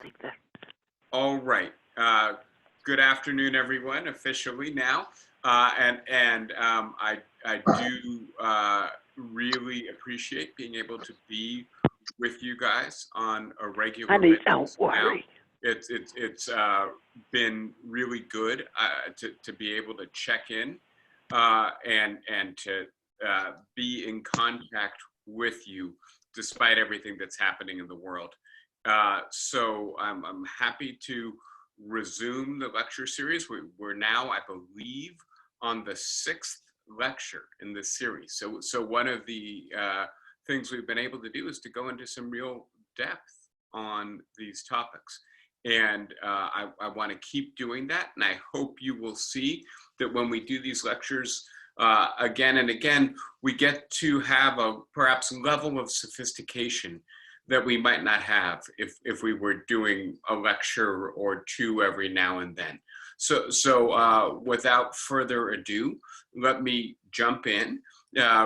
Take that. All right. Good afternoon, everyone. Officially now, I do really appreciate being able to be with you guys on a regular Honey, basis don't now. worry. It's been really good to be able to check in and to be in contact with you despite everything that's happening in the world. So I'm happy to resume the lecture series. We're now, I believe, on the 6th lecture in this series. So one of the things we've been able to do is to go into some real depth on these topics. And I want to keep doing that. And I hope you will see that when we do these lectures again and again, we get to have a perhaps level of sophistication that we might not have if we were doing a lecture or two every now and then. So without further ado, let me jump in,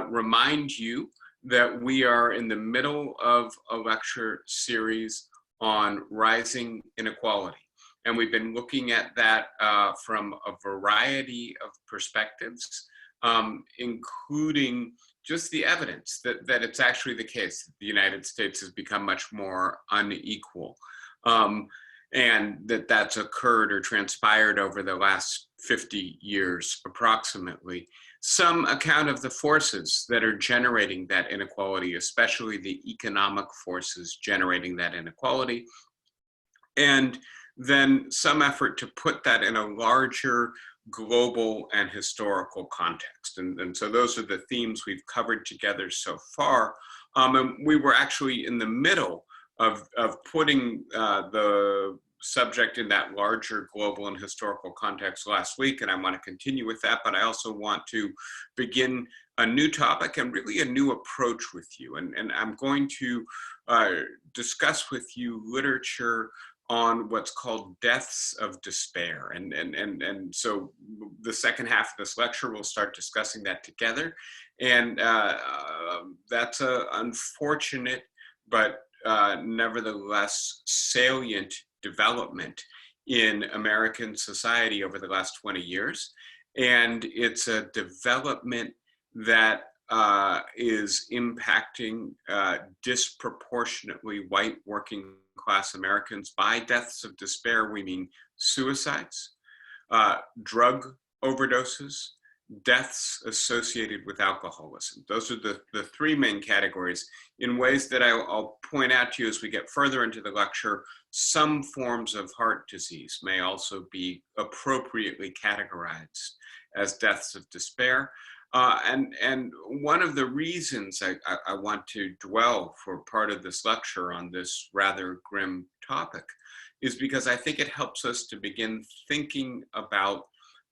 remind you that we are in the middle of a lecture series on rising inequality. And we've been looking at that from a variety of perspectives, including just the evidence that it's actually the case that the United States has become much more unequal, and that's occurred or transpired over the last 50 years approximately. Some account of the forces that are generating that inequality, especially the economic forces generating that inequality, and then some effort to put that in a larger global and historical context. And so those are the themes we've covered together so far. And we were actually in the middle of putting the subject in that larger global and historical context last week, and I want to continue with that, but I also want to begin a new topic and really a new approach with you. And I'm going to discuss with you literature on what's called deaths of despair. And so the second half of this lecture, we'll start discussing that together. And that's an unfortunate, but nevertheless salient development in American society over the last 20 years. And it's a development that is impacting disproportionately white working class Americans. By deaths of despair, we mean suicides, drug overdoses, deaths associated with alcoholism. Those are the three main categories. In ways that I'll point out to you as we get further into the lecture, some forms of heart disease may also be appropriately categorized as deaths of despair. And one of the reasons I want to dwell for part of this lecture on this rather grim topic is because I think it helps us to begin thinking about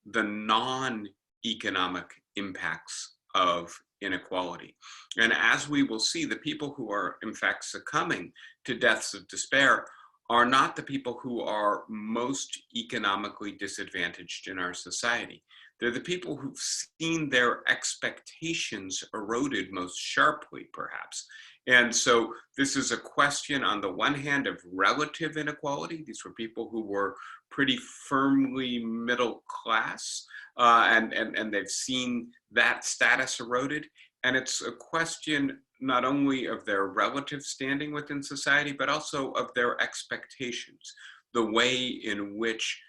the non-economic impacts of inequality. And as we will see, the people who are in fact succumbing to deaths of despair are not the people who are most economically disadvantaged in our society. They're the people who've seen their expectations eroded most sharply, perhaps. And so this is a question, on the one hand, of relative inequality. These were people who were pretty firmly middle class, and they've seen that status eroded. And it's a question not only of their relative standing within society, but also of their expectations, the way in which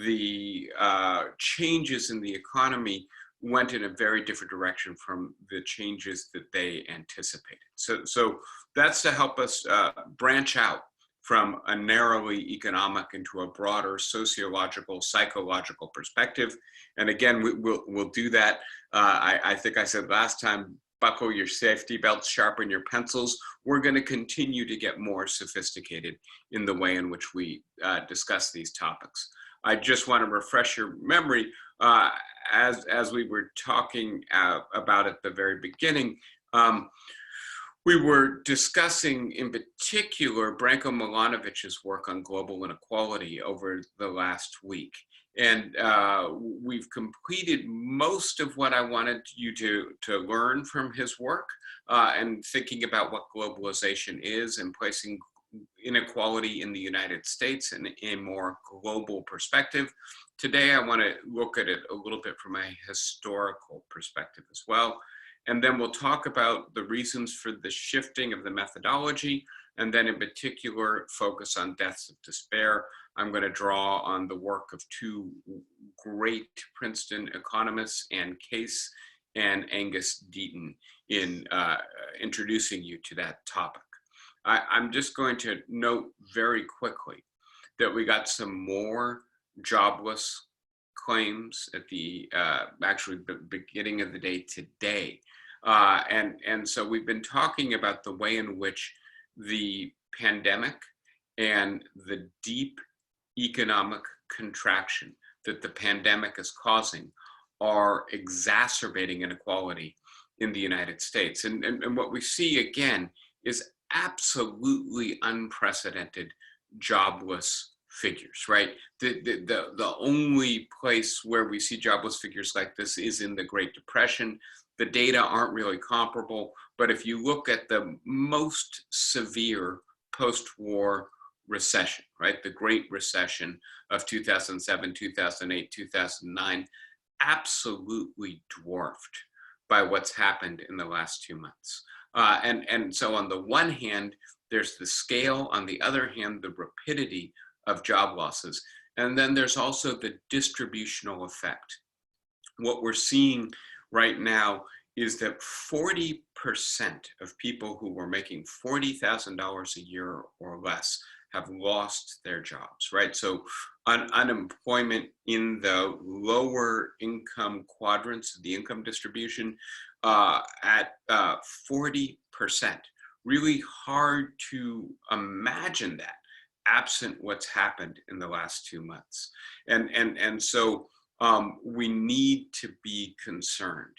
the changes in the economy went in a very different direction from the changes that they anticipated. So that's to help us branch out from a narrowly economic into a broader sociological, psychological perspective. And again, we'll do that. I think I said last time, buckle your safety belts, sharpen your pencils. We're going to continue to get more sophisticated in the way in which we discuss these topics. I just want to refresh your memory, as we were talking about at the very beginning, we were discussing in particular Branko Milanovich's work on global inequality over the last week. And we've completed most of what I wanted you to learn from his work, and thinking about what globalization is and placing inequality in the United States in a more global perspective. Today, I want to look at it a little bit from a historical perspective as well. And then we'll talk about the reasons for the shifting of the methodology, and then in particular, focus on deaths of despair. I'm going to draw on the work of two great Princeton economists, Ann Case and Angus Deaton, in introducing you to that topic. I'm just going to note very quickly that we got some more jobless claims at the actually beginning of the day today. And so we've been talking about the way in which the pandemic and the deep economic contraction that the pandemic is causing are exacerbating inequality in the United States. And what we see again is absolutely unprecedented jobless figures, right? The only place where we see jobless figures like this is in the Great Depression. The data aren't really comparable, but if you look at the most severe post-war recession, right? The Great Recession of 2007, 2008, 2009, absolutely dwarfed by what's happened in the last 2 months. And so on the one hand, there's the scale, on the other hand, the rapidity of job losses. And then there's also the distributional effect. What we're seeing right now is that 40% of people who were making $40,000 a year or less have lost their jobs, right? So unemployment in the lower income quadrants of the income distribution at 40%. Really hard to imagine that absent what's happened in the last 2 months. And so we need to be concerned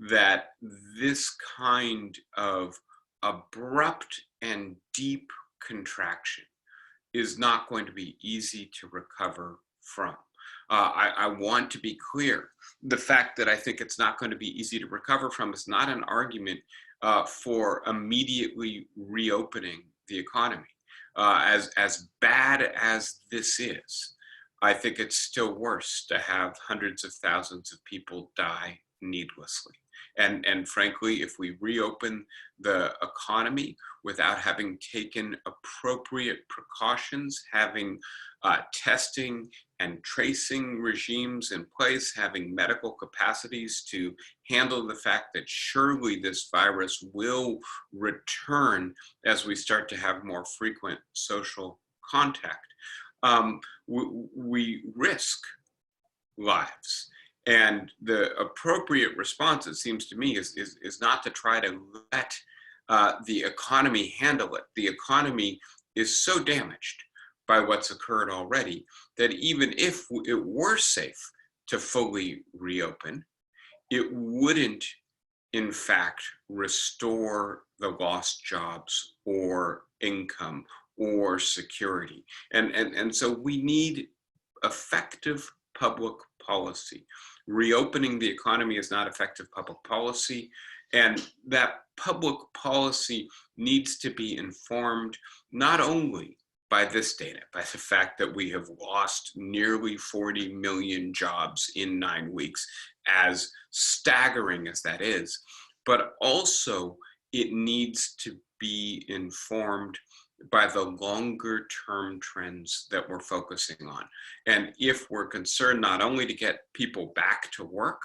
that this kind of abrupt and deep contraction is not going to be easy to recover from. I want to be clear. The fact that I think it's not going to be easy to recover from is not an argument for immediately reopening the economy. As bad as this is, I think it's still worse to have hundreds of thousands of people die needlessly. And frankly, if we reopen the economy without having taken appropriate precautions, having testing and tracing regimes in place, having medical capacities to handle the fact that surely this virus will return as we start to have more frequent social contact, we risk lives. And the appropriate response, it seems to me, is not to try to let the economy handle it. The economy is so damaged by what's occurred already that even if it were safe to fully reopen, it wouldn't, in fact, restore the lost jobs or income or security. And so we need effective public policy. Reopening the economy is not effective public policy, and that public policy needs to be informed not only by this data, by the fact that we have lost nearly 40 million jobs in 9 weeks, as staggering as that is, but also it needs to be informed by the longer term trends that we're focusing on. And if we're concerned not only to get people back to work,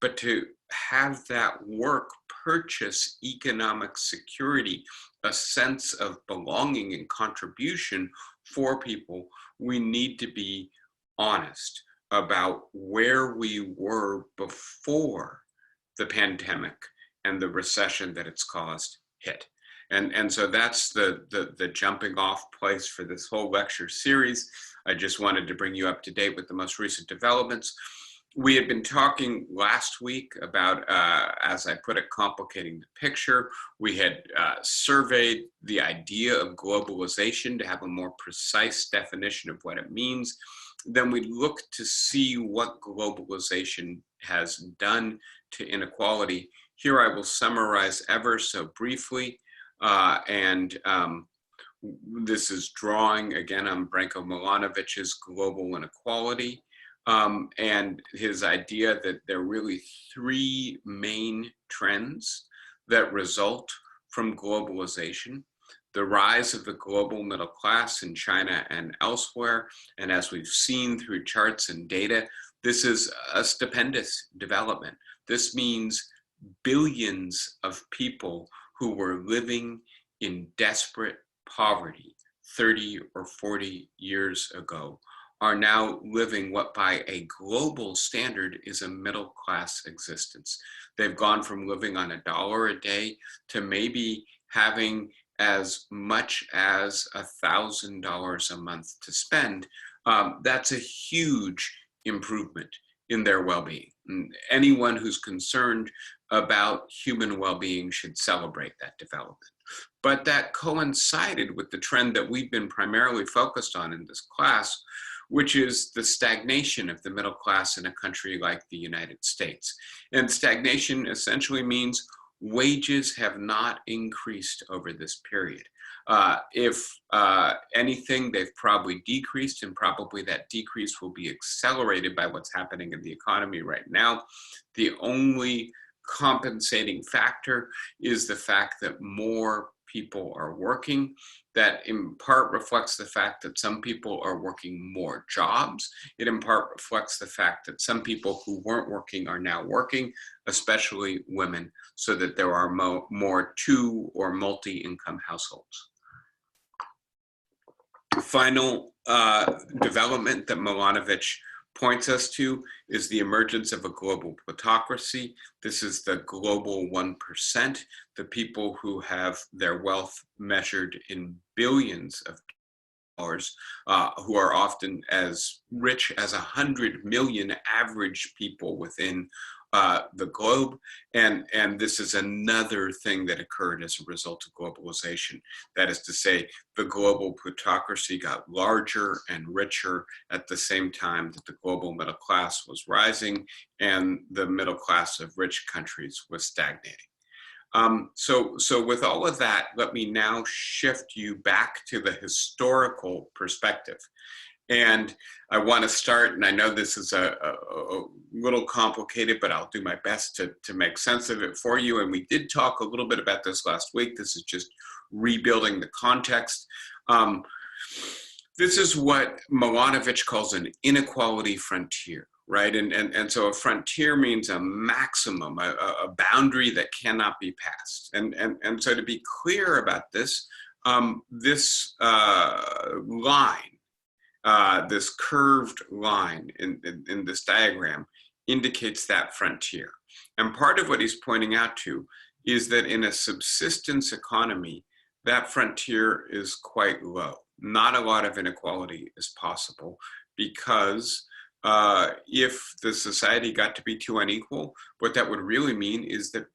but to have that work purchase economic security, a sense of belonging and contribution for people, we need to be honest about where we were before the pandemic and the recession that it's caused hit. And so that's the jumping off place for this whole lecture series. I just wanted to bring you up to date with the most recent developments. We had been talking last week about, as I put it, complicating the picture. We had surveyed the idea of globalization to have a more precise definition of what it means. Then we looked to see what globalization has done to inequality. Here I will summarize ever so briefly. this is drawing again on Branko Milanovich's global inequality, and his idea that there are really three main trends that result from globalization: the rise of the global middle class in China and elsewhere. And as we've seen through charts and data, this is a stupendous development. This means billions of people who were living in desperate poverty 30 or 40 years ago are now living what by a global standard is a middle class existence. They've gone from living on $1 a day to maybe having as much as $1,000 a month to spend. That's a huge improvement in their well-being. And anyone who's concerned about human well-being should celebrate that development. But that coincided with the trend that we've been primarily focused on in this class, which is the stagnation of the middle class in a country like the United States. And stagnation essentially means wages have not increased over this period. If anything, they've probably decreased, and probably that decrease will be accelerated by what's happening in the economy right now. The only compensating factor is the fact that more people are working. That in part reflects the fact that some people are working more jobs. It in part reflects the fact that some people who weren't working are now working, especially women, so that there are more two or multi-income households. The final development that Milanovitch points us to is the emergence of a global plutocracy. This is the global 1%, the people who have their wealth measured in billions of dollars, who are often as rich as 100 million average people within the globe. And this is another thing that occurred as a result of globalization. That is to say, the global plutocracy got larger and richer at the same time that the global middle class was rising and the middle class of rich countries was stagnating. So with all of that, let me now shift you back to the historical perspective. And I want to start, and I know this is a little complicated, but I'll do my best to make sense of it for you. And we did talk a little bit about this last week. This is just rebuilding the context. This is what Milanovitch calls an inequality frontier, right? And so a frontier means a maximum, a boundary that cannot be passed. And so to be clear about this, this line, this curved line in this diagram indicates that frontier. And part of what he's pointing out to is that in a subsistence economy, that frontier is quite low. Not a lot of inequality is possible because if the society got to be too unequal, what that would really mean is that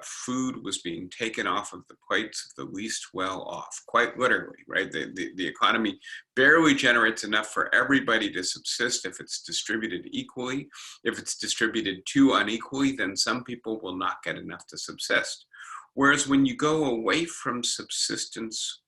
food was being taken off of the plates of the least well off, quite literally, right? The economy barely generates enough for everybody to subsist if it's distributed equally. If it's distributed too unequally, then some people will not get enough to subsist. Whereas when you go away from subsistence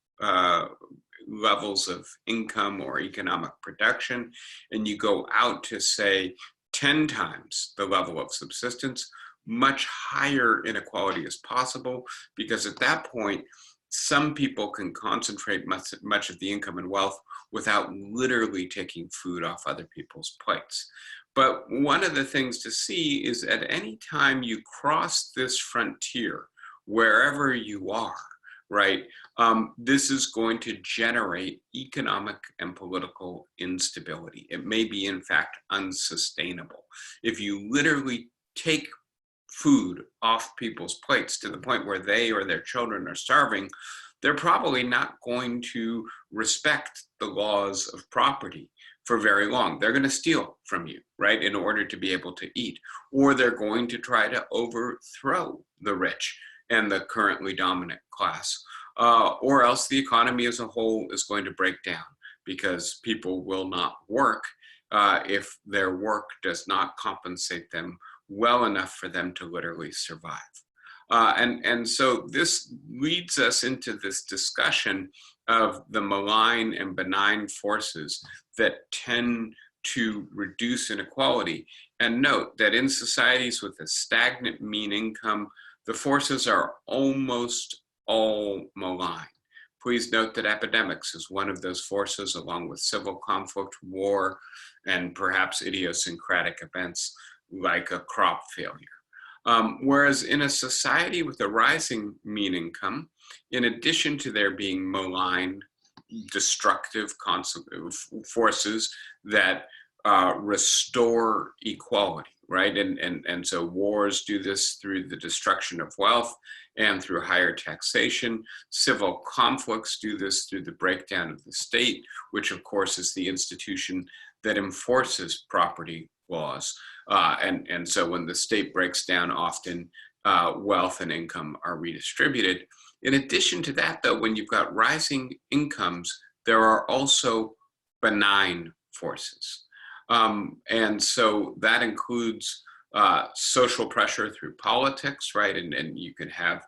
levels of income or economic production, and you go out to say 10 times the level of subsistence, much higher inequality is possible, because at that point, some people can concentrate much of the income and wealth without literally taking food off other people's plates. But one of the things to see is at any time you cross this frontier, wherever you are, right, this is going to generate economic and political instability. It may be, in fact, unsustainable. If you literally take food off people's plates to the point where they or their children are starving, they're probably not going to respect the laws of property for very long. They're going to steal from you, right, in order to be able to eat, or they're going to try to overthrow the rich and the currently dominant class, or else the economy as a whole is going to break down because people will not work if their work does not compensate them well enough for them to literally survive. And so this leads us into this discussion of the malign and benign forces that tend to reduce inequality. And note that in societies with a stagnant mean income, the forces are almost all malign. Please note that epidemics is one of those forces, along with civil conflict, war, and perhaps idiosyncratic events like a crop failure. Whereas in a society with a rising mean income, in addition to there being malign, destructive forces that restore equality, right? And so wars do this through the destruction of wealth and through higher taxation. Civil conflicts do this through the breakdown of the state, which of course is the institution that enforces property laws. And so when the state breaks down, often wealth and income are redistributed. In addition to that, though, when you've got rising incomes, there are also benign forces. And so that includes social pressure through politics, right? And you can have,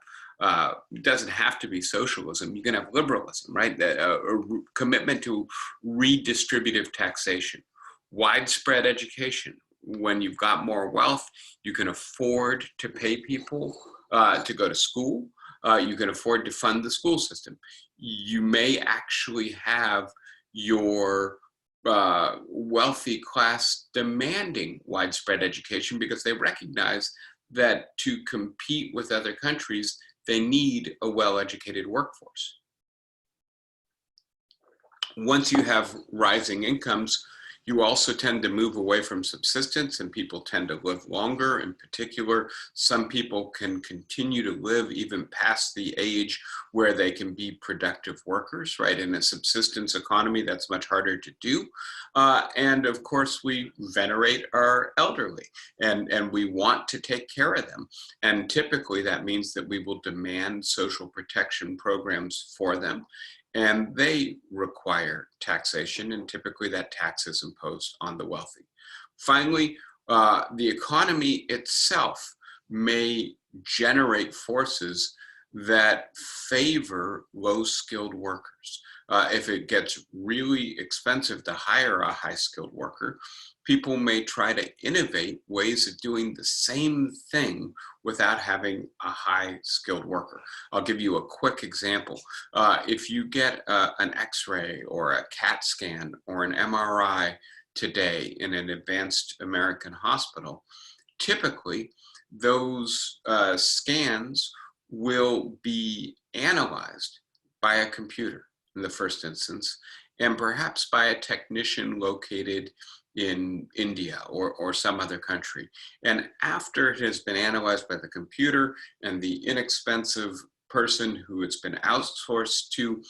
it doesn't have to be socialism, you can have liberalism, right? A commitment to redistributive taxation, widespread education. When you've got more wealth, you can afford to pay people to go to school. You can afford to fund the school system. You may actually have your wealthy class demanding widespread education because they recognize that to compete with other countries, they need a well-educated workforce. Once you have rising incomes, you also tend to move away from subsistence and people tend to live longer. In particular, some people can continue to live even past the age where they can be productive workers, right? In a subsistence economy, that's much harder to do. And of course, we venerate our elderly and we want to take care of them. And typically that means that we will demand social protection programs for them. And they require taxation, and typically that tax is imposed on the wealthy. Finally, the economy itself may generate forces that favor low-skilled workers. If it gets really expensive to hire a high-skilled worker, people may try to innovate ways of doing the same thing without having a high-skilled worker. I'll give you a quick example. If you get an X-ray or a CAT scan or an MRI today in an advanced American hospital, typically those scans will be analyzed by a computer in the first instance, and perhaps by a technician located in India or some other country. And after it has been analyzed by the computer and the inexpensive person who it's been outsourced to,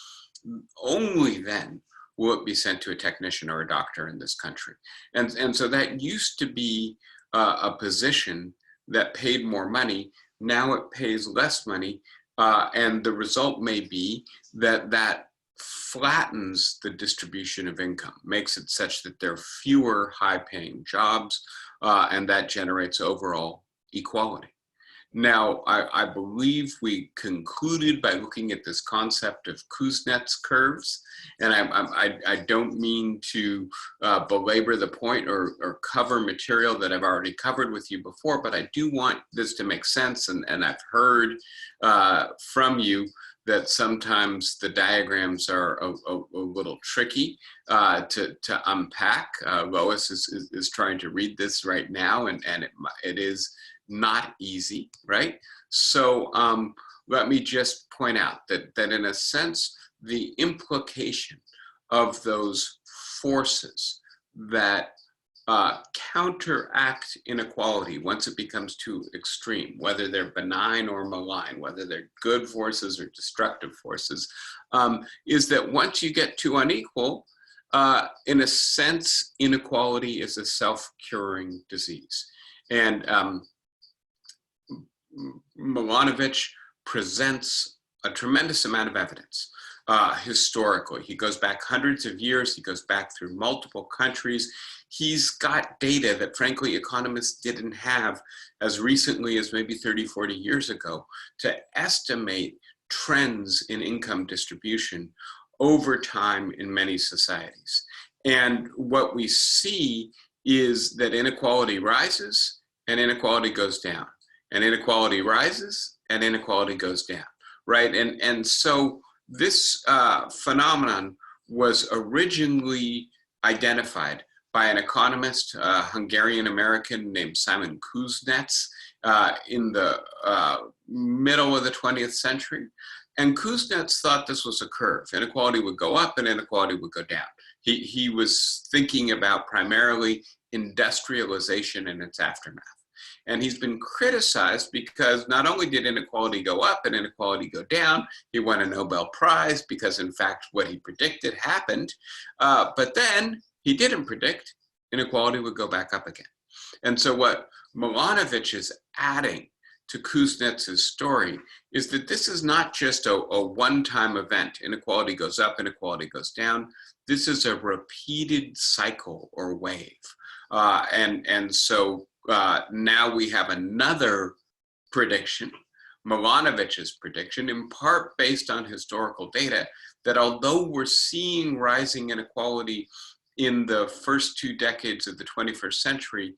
only then will it be sent to a technician or a doctor in this country. And so that used to be a position that paid more money. Now it pays less money. And the result may be that flattens the distribution of income, makes it such that there are fewer high-paying jobs, and that generates overall equality. Now, I believe we concluded by looking at this concept of Kuznets curves, and I don't mean to belabor the point or cover material that I've already covered with you before, but I do want this to make sense, and I've heard from you that sometimes the diagrams are a little tricky to unpack. Lois is trying to read this right now, and it is not easy, right? So let me just point out that in a sense, the implication of those forces that counteract inequality once it becomes too extreme, whether they're benign or malign, whether they're good forces or destructive forces, is that once you get too unequal, in a sense, inequality is a self-curing disease. And Milanovitch presents a tremendous amount of evidence historically. He goes back hundreds of years. He goes back through multiple countries. He's got data that, frankly, economists didn't have as recently as maybe 30, 40 years ago to estimate trends in income distribution over time in many societies. And what we see is that inequality rises and inequality goes down, and inequality rises and inequality goes down, right? And so this phenomenon was originally identified by an economist, Hungarian-American named Simon Kuznets, in the middle of the 20th century. And Kuznets thought this was a curve. Inequality would go up and inequality would go down. He was thinking about primarily industrialization and its aftermath. And he's been criticized because not only did inequality go up and inequality go down, he won a Nobel Prize because, in fact, what he predicted happened. But then he didn't predict inequality would go back up again. And so what Milanovitch is adding to Kuznets' story is that this is not just a one-time event. Inequality goes up, inequality goes down. This is a repeated cycle or wave. And so now we have another prediction, Milanovich's prediction, in part based on historical data, that although we're seeing rising inequality in the first 2 decades of the 21st century,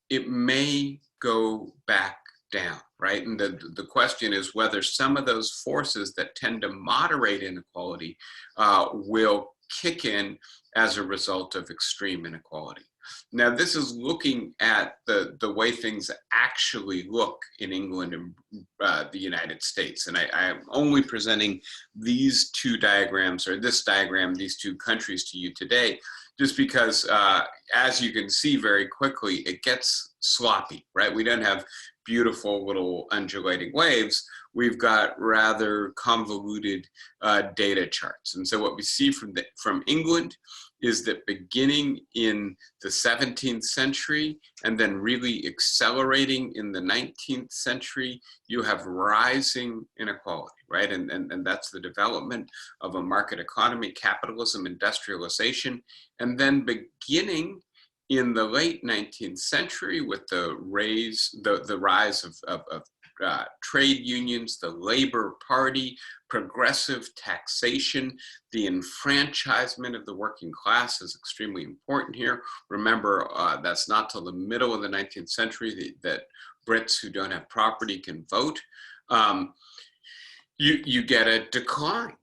it may go back down, right? And the question is whether some of those forces that tend to moderate inequality will kick in as a result of extreme inequality. Now, this is looking at the way things actually look in England and the United States. And I am only presenting these 2 diagrams, or this diagram, these 2 countries to you today, just because, as you can see very quickly, it gets sloppy, right? We don't have beautiful little undulating waves. We've got rather convoluted data charts. And so what we see from England is that beginning in the 17th century and then really accelerating in the 19th century, you have rising inequality, right? And that's the development of a market economy, capitalism, industrialization, and then beginning in the late 19th century with the rise of trade unions, the Labor Party, progressive taxation, the enfranchisement of the working class is extremely important here. Remember, that's not till the middle of the 19th century that Brits who don't have property can vote. You get a decline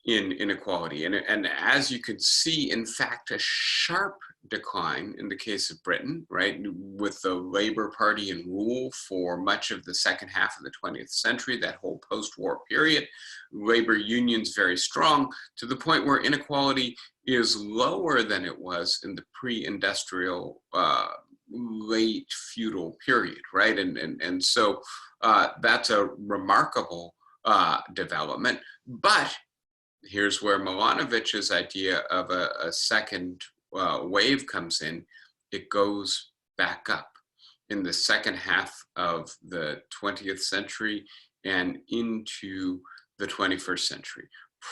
in inequality. And as you can see, in fact, a sharp decline in the case of Britain, right, with the Labor Party in rule for much of the second half of the 20th century, that whole post-war period, labor unions very strong, to the point where inequality is lower than it was in the pre-industrial late feudal period, right? And so that's a remarkable development. But here's where Milanovich's idea of a second wave comes in. It goes back up in the second half of the 20th century and into the 21st century.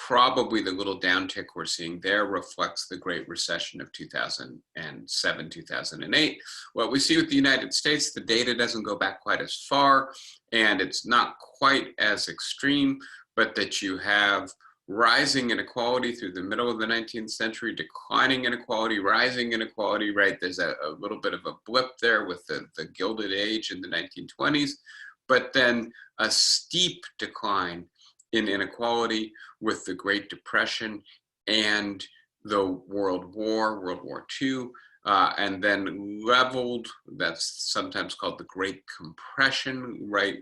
Probably the little downtick we're seeing there reflects the Great Recession of 2007, 2008. What we see with the United States, the data doesn't go back quite as far, and it's not quite as extreme, but that you have rising inequality through the middle of the 19th century, declining inequality, rising inequality, right? There's a little bit of a blip there with the Gilded Age in the 1920s, but then a steep decline in inequality with the Great Depression and the World War II, and then leveled, that's sometimes called the Great Compression, right?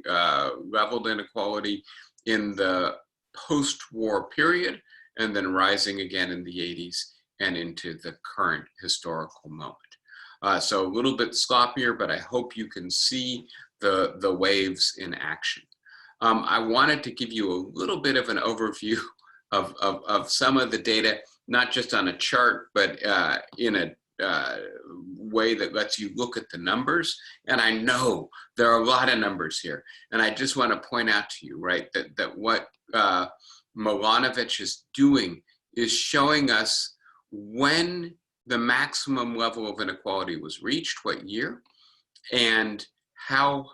Leveled inequality in the post-war period, and then rising again in the 80s and into the current historical moment. So a little bit sloppier, but I hope you can see the waves in action. I wanted to give you a little bit of an overview of some of the data, not just on a chart, but in a way that lets you look at the numbers. And I know there are a lot of numbers here. And I just want to point out to you, right, that what Milanovitch is doing is showing us when the maximum level of inequality was reached, what year, and how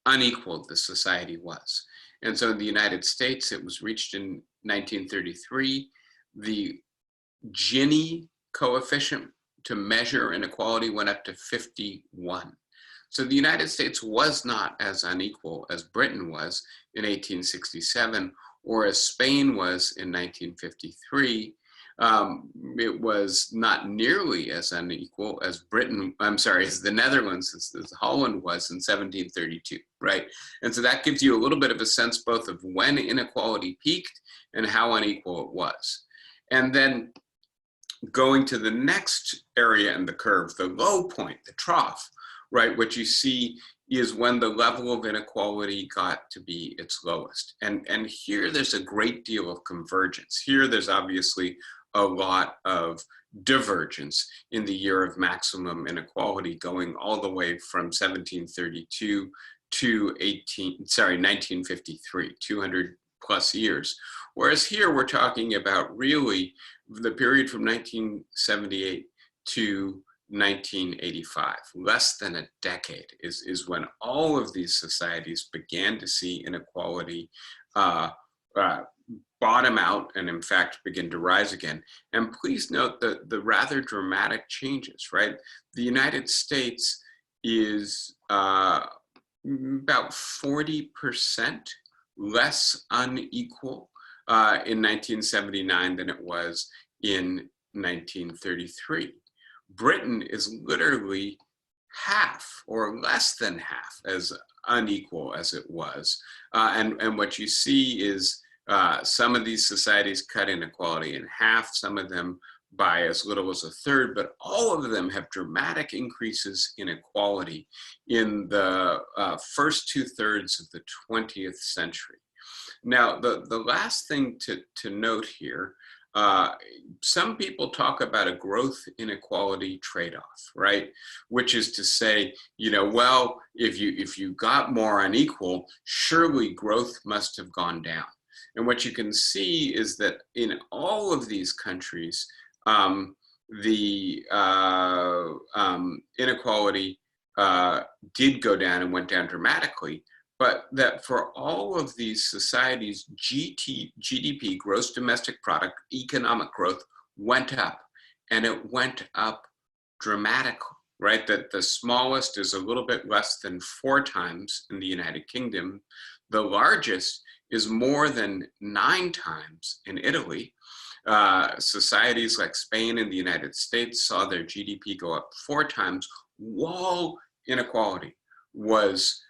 unequal the society was. And so in the United States, it was reached in 1933. The Gini coefficient to measure inequality went up to 51. So the United States was not as unequal as Britain was in 1867 or as Spain was in 1953. It was not nearly as unequal as as the Netherlands, as Holland was in 1732, right? And so that gives you a little bit of a sense both of when inequality peaked and how unequal it was. And then going to the next area in the curve, the low point, the trough, right? What you see is when the level of inequality got to be its lowest. And here there's a great deal of convergence. Here there's obviously a lot of divergence in the year of maximum inequality, going all the way from 1732 to 1953, 200 plus years. Whereas here we're talking about really the period from 1978 to 1985, less than a decade is when all of these societies began to see inequality bottom out and in fact begin to rise again. And please note the rather dramatic changes, right? The United States is about 40% less unequal in 1979 than it was in 1933. Britain is literally half or less than half as unequal as it was. And what you see is some of these societies cut inequality in half, some of them by as little as a third, but all of them have dramatic increases in equality in the first 2/3 of the 20th century. Now, the last thing to note here, some people talk about a growth inequality trade-off, right? Which is to say, well, if you got more unequal, surely growth must have gone down. And what you can see is that in all of these countries, the inequality did go down and went down dramatically, but that for all of these societies, GDP, gross domestic product, economic growth went up, and it went up dramatically, right? That the smallest is a little bit less than 4 times in the United Kingdom. The largest is more than 9 times in Italy. Societies like Spain and the United States saw their GDP go up 4 times while inequality was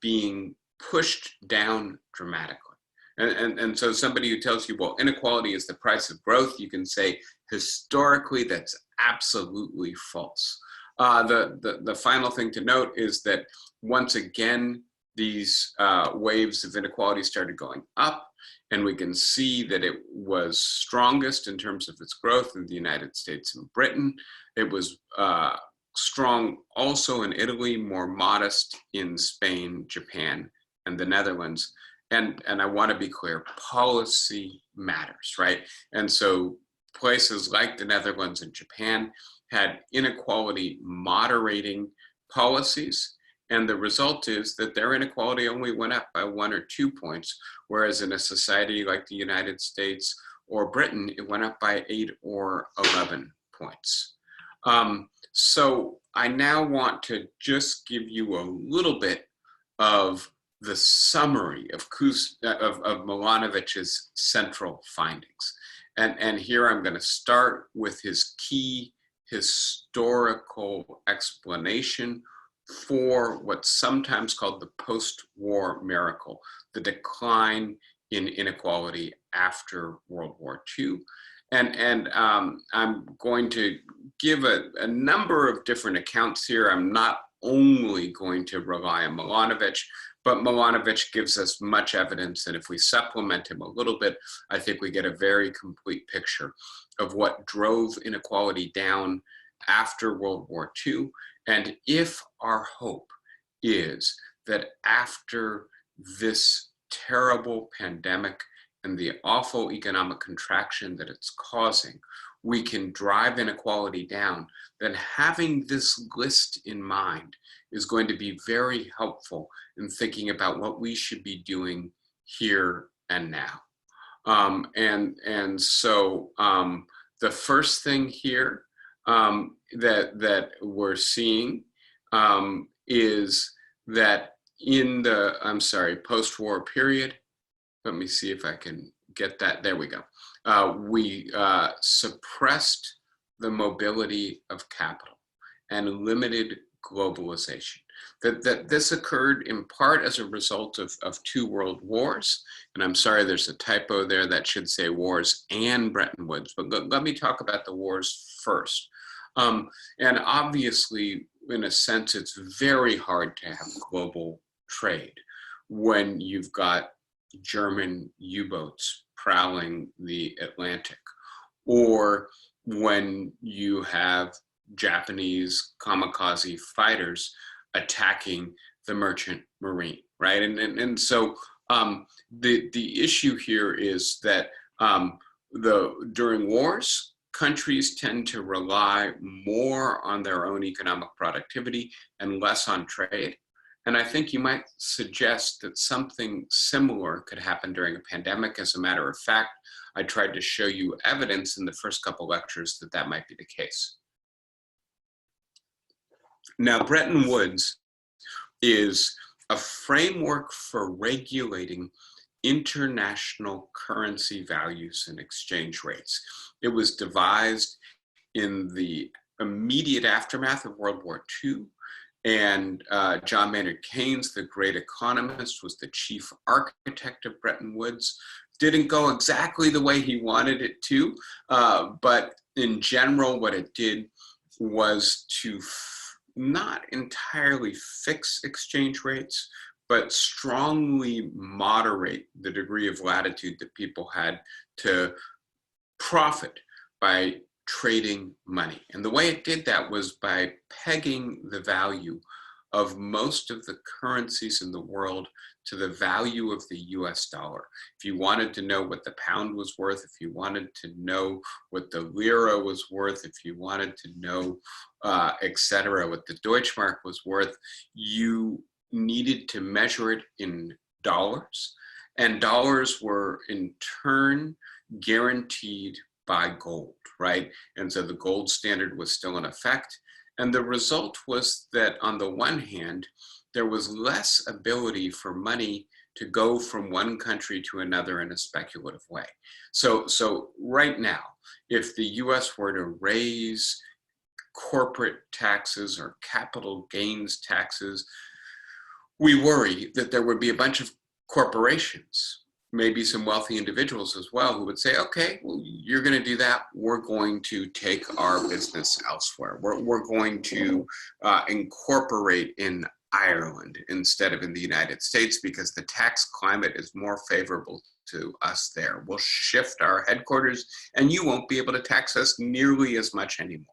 being pushed down dramatically. And so somebody who tells you, well, inequality is the price of growth, you can say, historically, that's absolutely false. The final thing to note is that once again, these waves of inequality started going up, and we can see that it was strongest in terms of its growth in the United States and Britain. It was strong also in Italy, more modest in Spain, Japan, and the Netherlands. And I want to be clear, policy matters, right? And so places like the Netherlands and Japan had inequality moderating policies. And the result is that their inequality only went up by 1 or 2 points, whereas in a society like the United States or Britain, it went up by 8 or 11 points. So I now want to just give you a little bit of the summary of Milanovich's central findings. And here I'm going to start with his key historical explanation for what's sometimes called the post-war miracle, the decline in inequality after World War II. And I'm going to give a number of different accounts here. I'm not only going to rely on Milanovitch, but Milanovitch gives us much evidence, and if we supplement him a little bit, I think we get a very complete picture of what drove inequality down after World War II. And if our hope is that after this terrible pandemic, and the awful economic contraction that it's causing, we can drive inequality down, then having this list in mind is going to be very helpful in thinking about what we should be doing here and now. So the first thing here that we're seeing is that in the, post-war period, let me see if I can get that, there we go. We suppressed the mobility of capital and limited globalization. That this occurred in part as a result of two world wars. And I'm sorry, there's a typo there that should say wars and Bretton Woods, but let me talk about the wars first. And obviously, in a sense, it's very hard to have global trade when you've got German U-boats prowling the Atlantic, or when you have Japanese kamikaze fighters attacking the merchant marine, right? And so the issue here is that during wars, countries tend to rely more on their own economic productivity and less on trade. And I think you might suggest that something similar could happen during a pandemic. As a matter of fact, I tried to show you evidence in the first couple lectures that that might be the case. Now, Bretton Woods is a framework for regulating international currency values and exchange rates. It was devised in the immediate aftermath of World War II. And John Maynard Keynes, the great economist, was the chief architect of Bretton Woods. Didn't go exactly the way he wanted it to, but in general, what it did was to not entirely fix exchange rates, but strongly moderate the degree of latitude that people had to profit by trading money. And the way it did that was by pegging the value of most of the currencies in the world to the value of the US dollar. If you wanted to know what the pound was worth, if you wanted to know what the lira was worth, if you wanted to know, et cetera, what the Deutschmark was worth, you needed to measure it in dollars. And dollars were in turn guaranteed by gold, right? And so the gold standard was still in effect. And the result was that on the one hand, there was less ability for money to go from one country to another in a speculative way. So right now, if the US were to raise corporate taxes or capital gains taxes, we worry that there would be a bunch of corporations, maybe some wealthy individuals as well, who would say, okay, well, you're going to do that. We're going to take our business elsewhere. We're going to incorporate in Ireland instead of in the United States because the tax climate is more favorable to us there. We'll shift our headquarters and you won't be able to tax us nearly as much anymore.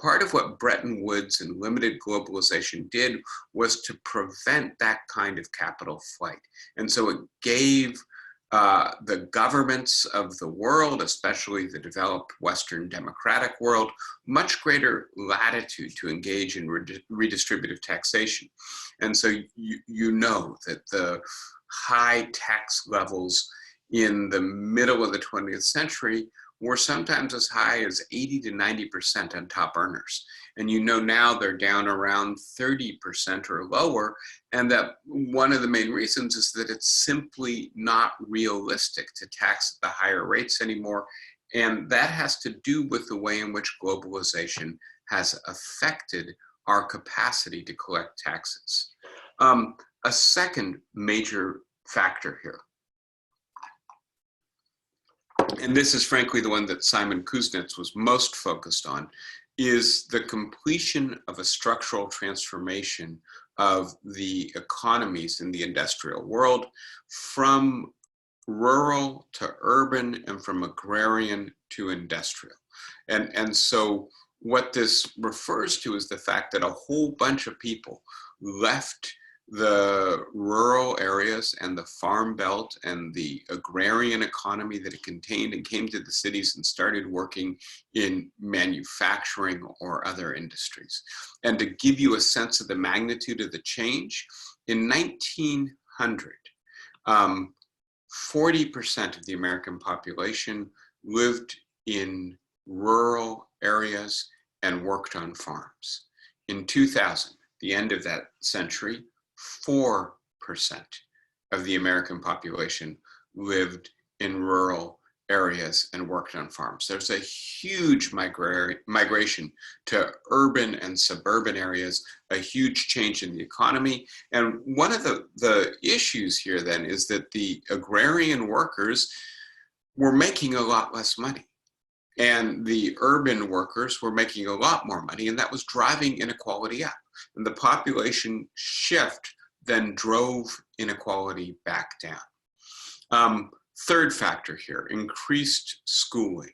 Part of what Bretton Woods and limited globalization did was to prevent that kind of capital flight. And so it gave the governments of the world, especially the developed Western democratic world, much greater latitude to engage in redistributive taxation. And so you know that the high tax levels in the middle of the 20th century were sometimes as high as 80 to 90% on top earners. And you know now they're down around 30% or lower, and that one of the main reasons is that it's simply not realistic to tax at the higher rates anymore. And that has to do with the way in which globalization has affected our capacity to collect taxes. A second major factor here, and this is frankly the one that Simon Kuznets was most focused on, is the completion of a structural transformation of the economies in the industrial world from rural to urban and from agrarian to industrial. And so what this refers to is the fact that a whole bunch of people left the rural areas and the farm belt and the agrarian economy that it contained and came to the cities and started working in manufacturing or other industries. And to give you a sense of the magnitude of the change, in 1900, 40% of the American population lived in rural areas and worked on farms. In 2000, the end of that century, 4% of the American population lived in rural areas and worked on farms. There's a huge migration to urban and suburban areas, a huge change in the economy. And one of the issues here then is that the agrarian workers were making a lot less money. And the urban workers were making a lot more money, and that was driving inequality up. And the population shift then drove inequality back down. Third factor here, increased schooling,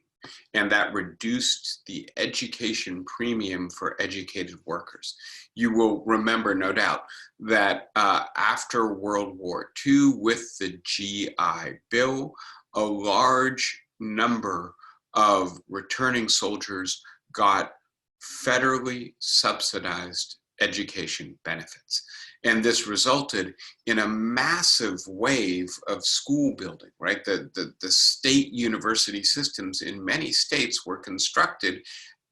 and that reduced the education premium for educated workers. You will remember, no doubt, that after World War II, with the GI Bill, a large number of returning soldiers got federally subsidized education benefits. And this resulted in a massive wave of school building, right? The state university systems in many states were constructed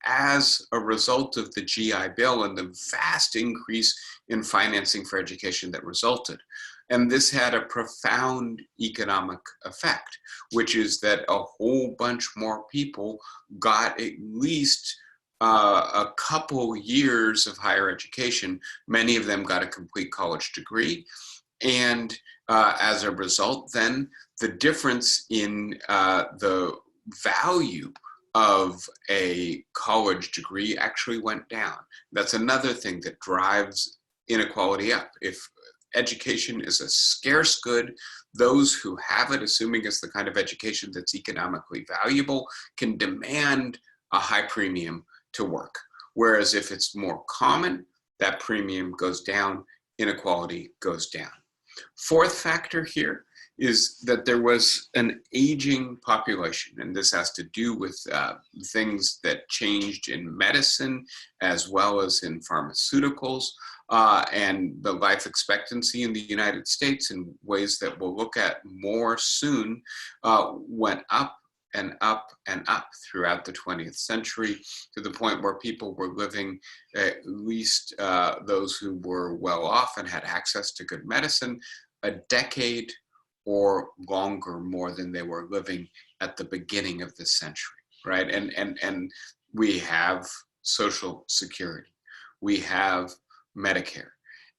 as a result of the GI Bill and the vast increase in financing for education that resulted. And this had a profound economic effect, which is that a whole bunch more people got at least a couple years of higher education. Many of them got a complete college degree. And as a result, then the difference in the value of a college degree actually went down. That's another thing that drives inequality up. If education is a scarce good, those who have it, assuming it's the kind of education that's economically valuable, can demand a high premium to work. Whereas if it's more common, that premium goes down, inequality goes down. Fourth factor here is that there was an aging population, and this has to do with things that changed in medicine as well as in pharmaceuticals, and the life expectancy in the United States, in ways that we'll look at more soon, went up and up and up throughout the 20th century, to the point where people were living, at least those who were well off and had access to good medicine, a decade or longer more than they were living at the beginning of this century, right? And we have Social Security, we have Medicare,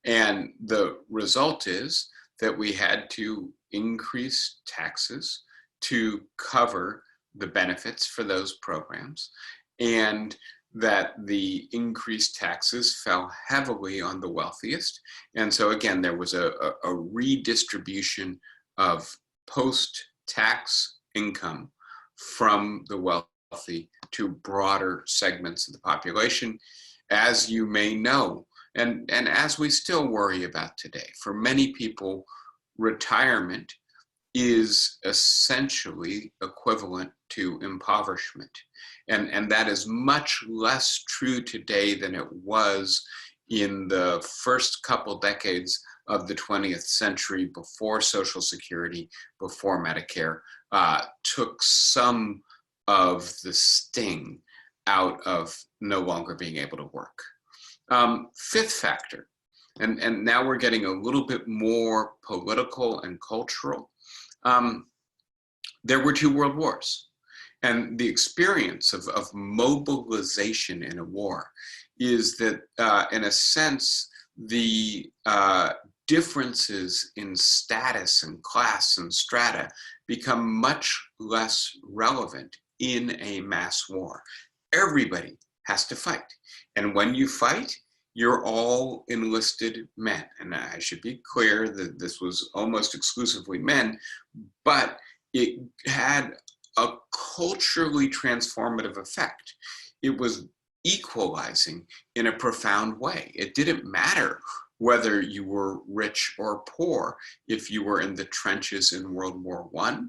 and the result is that we had to increase taxes to cover the benefits for those programs, and that the increased taxes fell heavily on the wealthiest. And so again, there was a redistribution of post-tax income from the wealthy to broader segments of the population. As you may know, and as we still worry about today, for many people, retirement is essentially equivalent to impoverishment. And that is much less true today than it was in the first couple decades of the 20th century, before Social Security, before Medicare, took some of the sting out of no longer being able to work. Fifth factor, and now we're getting a little bit more political and cultural. There were 2 world wars, and the experience of mobilization in a war is that, in a sense, the differences in status and class and strata become much less relevant in a mass war. Everybody has to fight. And when you fight, you're all enlisted men. And I should be clear that this was almost exclusively men, but it had a culturally transformative effect. It was equalizing in a profound way. It didn't matter whether you were rich or poor, if you were in the trenches in World War I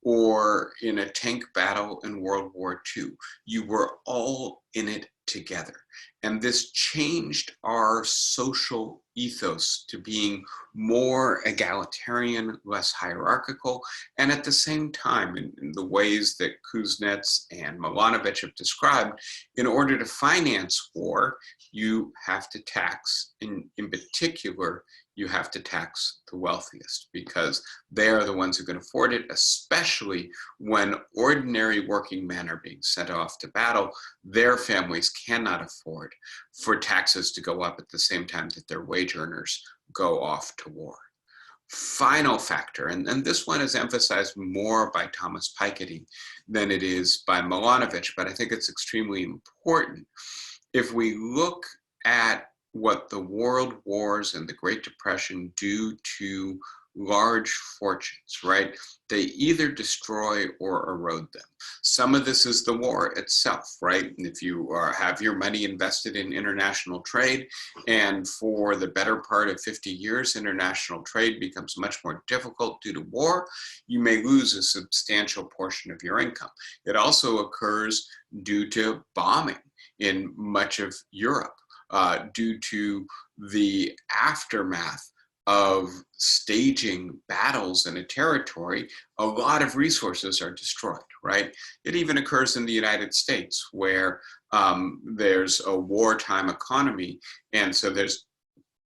or in a tank battle in World War II. You were all in it together. And this changed our social ethos to being more egalitarian, less hierarchical, and at the same time, in the ways that Kuznets and Milanovitch have described, in order to finance war, you have to tax, in particular, you have to tax the wealthiest because they are the ones who can afford it, especially when ordinary working men are being sent off to battle. Their families cannot afford for taxes to go up at the same time that their wage earners go off to war. Final factor, and this one is emphasized more by Thomas Piketty than it is by Milanovitch, but I think it's extremely important. If we look at what the world wars and the Great Depression do to large fortunes, right? They either destroy or erode them. Some of this is the war itself, right? If you have your money invested in international trade, and for the better part of 50 years, international trade becomes much more difficult due to war, you may lose a substantial portion of your income. It also occurs due to bombing in much of Europe, due to the aftermath of staging battles in a territory. A lot of resources are destroyed, right? It even occurs in the United States where there's a wartime economy, and so there's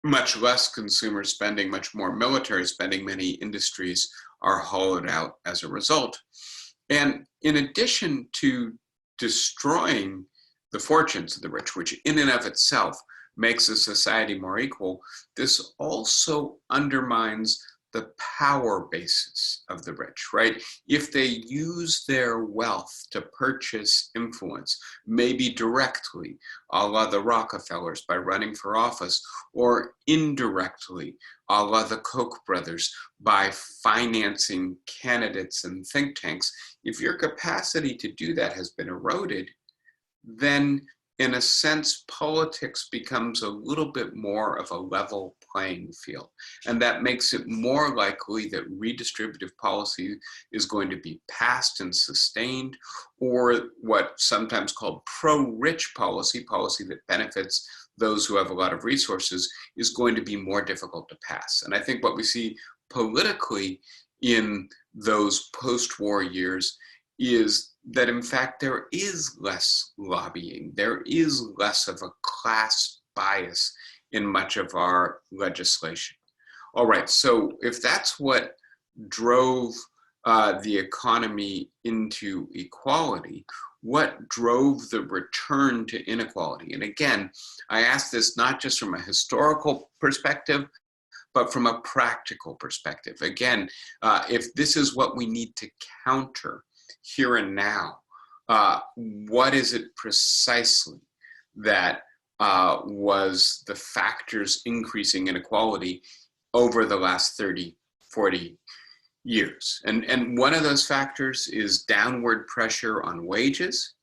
much less consumer spending, much more military spending. Many industries are hollowed out as a result. And in addition to destroying the fortunes of the rich, which in and of itself makes a society more equal, this also undermines the power basis of the rich, right? If they use their wealth to purchase influence, maybe directly, a la the Rockefellers by running for office, or indirectly, a la the Koch brothers by financing candidates and think tanks, if your capacity to do that has been eroded, then in a sense, politics becomes a little bit more of a level playing field. And that makes it more likely that redistributive policy is going to be passed and sustained, or what's sometimes called pro-rich policy, policy that benefits those who have a lot of resources, is going to be more difficult to pass. And I think what we see politically in those post-war years is that in fact there is less lobbying, there is less of a class bias in much of our legislation. All right, so if that's what drove the economy into equality, what drove the return to inequality? And again, I ask this not just from a historical perspective, but from a practical perspective. Again, if this is what we need to counter here and now, what is it precisely that was the factors increasing inequality over the last 30, 40 years? And one of those factors is downward pressure on wages.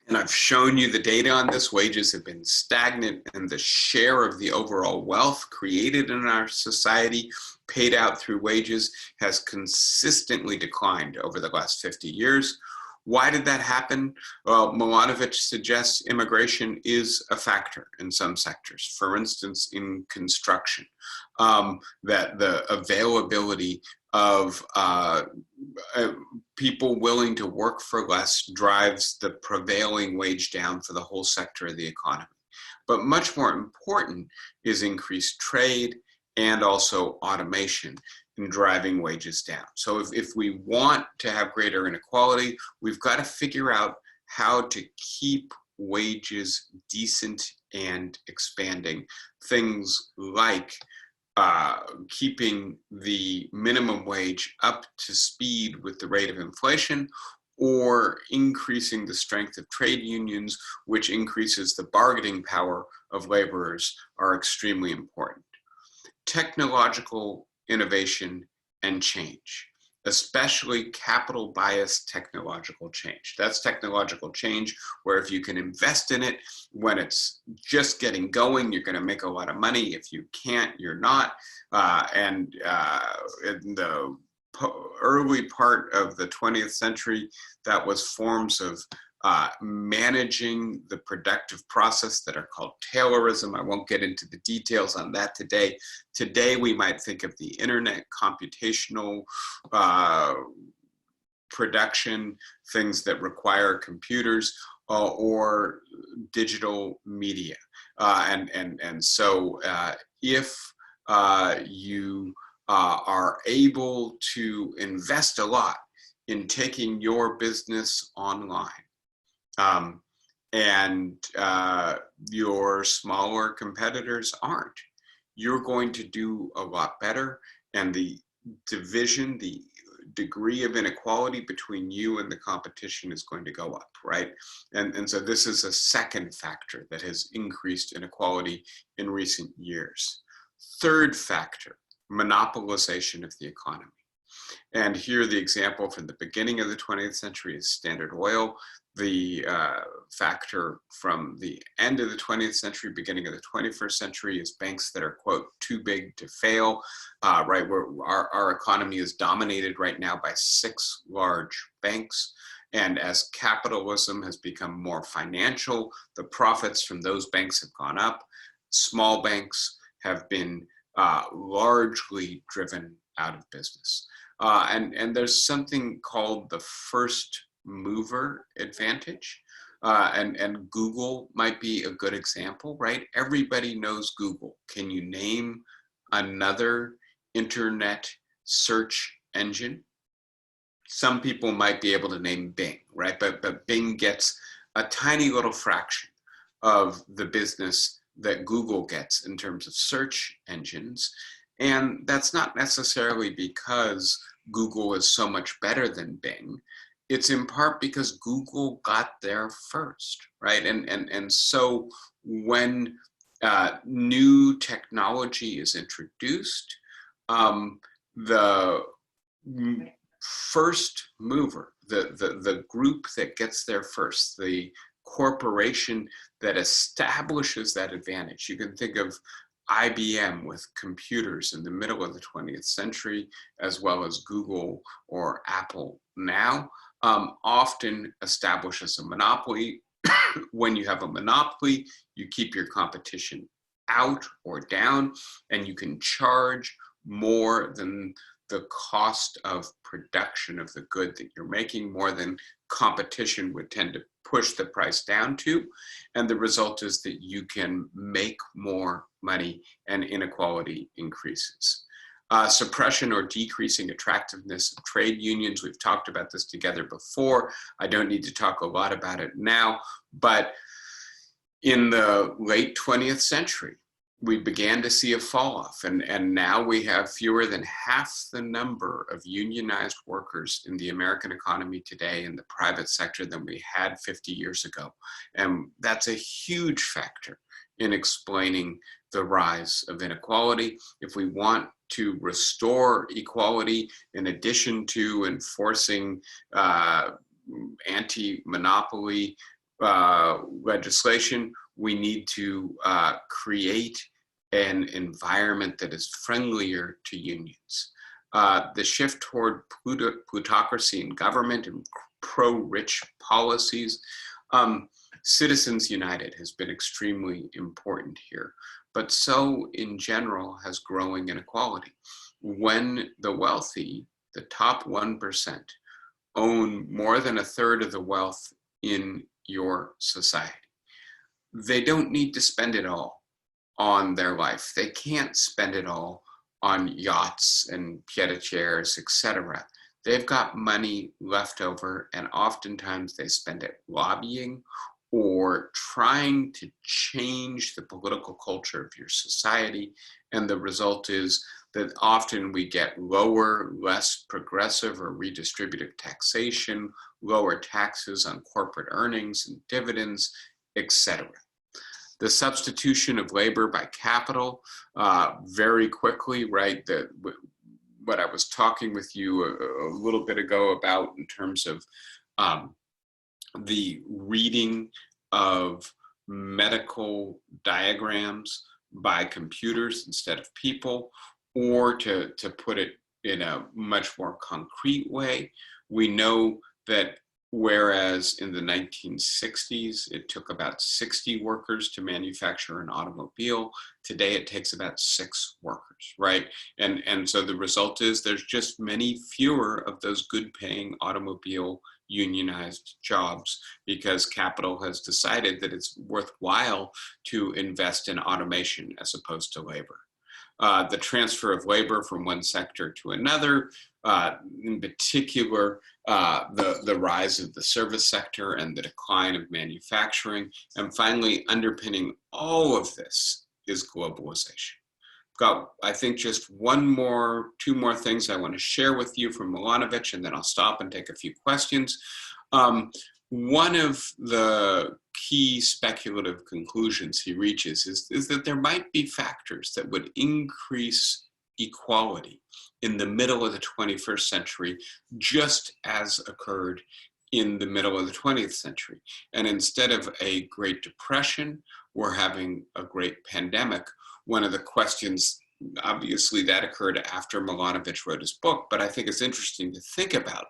And I've shown you the data on this. Wages have been stagnant, and the share of the overall wealth created in our society paid out through wages has consistently declined over the last 50 years. Why did that happen? Well, Milanovitch suggests immigration is a factor in some sectors. For instance, in construction, that the availability of people willing to work for less drives the prevailing wage down for the whole sector of the economy. But much more important is increased trade and also automation in driving wages down. So if we want to have greater inequality, we've got to figure out how to keep wages decent and expanding. Things like keeping the minimum wage up to speed with the rate of inflation, or increasing the strength of trade unions, which increases the bargaining power of laborers, are extremely important. Technological innovation and change. especially capital biased technological change. That's technological change where if you can invest in it when it's just getting going, you're going to make a lot of money. If you can't, you're not. In the early part of the 20th century, that was forms of managing the productive process that are called Taylorism. I won't get into the details on that today. Today, we might think of the internet, computational production, things that require computers, or digital media. So if you are able to invest a lot in taking your business online, and your smaller competitors aren't, you're going to do a lot better, and the division, the degree of inequality between you and the competition is going to go up, right? And so this is a second factor that has increased inequality in recent years. Third factor, monopolization of the economy. And here the example from the beginning of the 20th century is Standard Oil. The factor from the end of the 20th century, beginning of the 21st century, is banks that are, quote, too big to fail, right? Where our economy is dominated right now by 6 large banks. And as capitalism has become more financial, the profits from those banks have gone up. Small banks have been largely driven out of business. And there's something called the first mover advantage. And Google might be a good example, right? Everybody knows Google. Can you name another internet search engine? Some people might be able to name Bing, right? But Bing gets a tiny little fraction of the business that Google gets in terms of search engines. And that's not necessarily because Google is so much better than Bing. It's in part because Google got there first, right? And so when new technology is introduced, the first mover, the group that gets there first, the corporation that establishes that advantage. You can think of IBM with computers in the middle of the 20th century, as well as Google or Apple now, often establishes a monopoly. When you have a monopoly, you keep your competition out or down, and you can charge more than the cost of production of the good that you're making, more than competition would tend to push the price down to. And the result is that you can make more money and inequality increases. Suppression or decreasing attractiveness of trade unions. We've talked about this together before. I don't need to talk a lot about it now, but in the late 20th century, we began to see a fall off, and now we have fewer than half the number of unionized workers in the American economy today in the private sector than we had 50 years ago. And that's a huge factor in explaining the rise of inequality. If we want to restore equality, in addition to enforcing anti-monopoly legislation, we need to create an environment that is friendlier to unions. The shift toward plutocracy in government and pro-rich policies, Citizens United has been extremely important here, but so in general has growing inequality. When the wealthy, the top 1%, own more than 1/3 of the wealth in your society, they don't need to spend it all on their life. They can't spend it all on yachts and pied-à-terres, etc. They've got money left over, and oftentimes they spend it lobbying or trying to change the political culture of your society. And the result is that often we get lower, less progressive or redistributive taxation, lower taxes on corporate earnings and dividends, etc. The substitution of labor by capital very quickly, right? what I was talking with you a little bit ago about in terms of the reading of medical diagrams by computers instead of people, or to put it in a much more concrete way, we know that whereas in the 1960s, it took about 60 workers to manufacture an automobile, today it takes about 6 workers, right? And so the result is there's just many fewer of those good paying automobile unionized jobs because capital has decided that it's worthwhile to invest in automation as opposed to labor. The transfer of labor from one sector to another, in particular, the rise of the service sector and the decline of manufacturing, and finally, underpinning all of this is globalization. Got, I think, just two more things I want to share with you from Milanovitch, and then I'll stop and take a few questions. One of the key speculative conclusions he reaches is that there might be factors that would increase equality in the middle of the 21st century, just as occurred in the middle of the 20th century. And instead of a Great Depression, we're having a great pandemic. One of the questions, obviously that occurred after Milanovitch wrote his book, but I think it's interesting to think about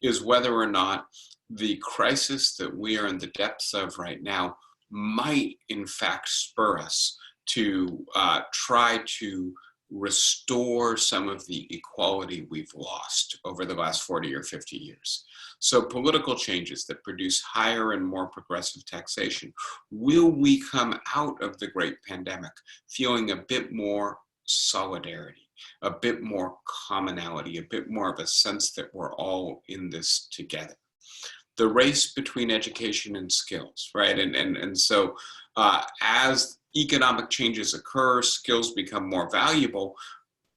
is whether or not the crisis that we are in the depths of right now might in fact spur us to try to restore some of the equality we've lost over the last 40 or 50 years. So political changes that produce higher and more progressive taxation, will we come out of the great pandemic feeling a bit more solidarity, a bit more commonality, a bit more of a sense that we're all in this together? The race between education and skills, right? And so as economic changes occur, skills become more valuable.